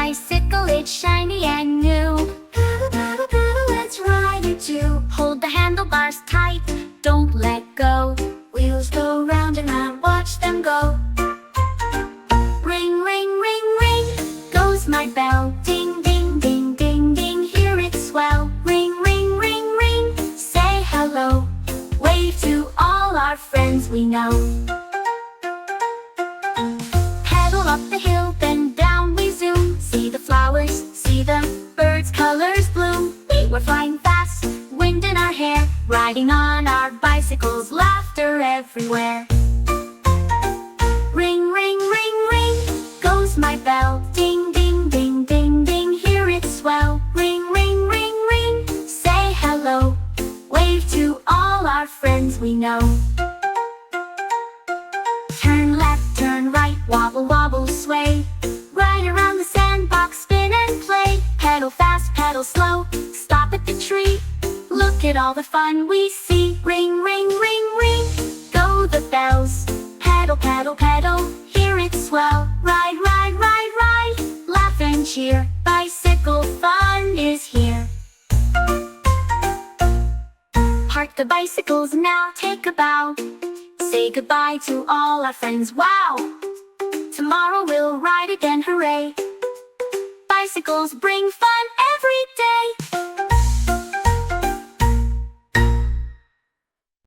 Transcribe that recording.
bicycle, it's shiny and new. Pedal, pedal, pedal, let's ride it too. Hold the handlebars tight, don't let go. Wheels go round and round, watch them go. Ring, ring, ring, ring, goes my bell. Ding, ding, ding, ding, ding, hear it swell. Ring, ring, ring, ring, say hello. Wave to all our friends we know. Pedal up the hill, then down we zoom. See the flowers, see the birds, colors bloom. We were flying fast, wind in our hair, riding on our bicycles, laughter everywhere. Ring, ring, ring, ring, goes my bell. Ding, ding, ding, ding, ding, hear it swell. Ring, ring, ring, ring, say hello. Wave to all our friends we know. Turn left, turn right, wobble, wobble, sway. Ride around the sandbox, spin and play. Pedal fast, pedal slow, stop at the tree. Look at all the fun we see. Ring, ring, ring, ring, go the bells. Pedal, pedal, pedal, hear it swell. Ride, ride, ride, ride, laugh and cheer. Bicycle fun is here. Park the bicycles now, take a bow. Say goodbye to all our friends, wow! Tomorrow we'll ride again, hooray! Bicycles bring fun every day.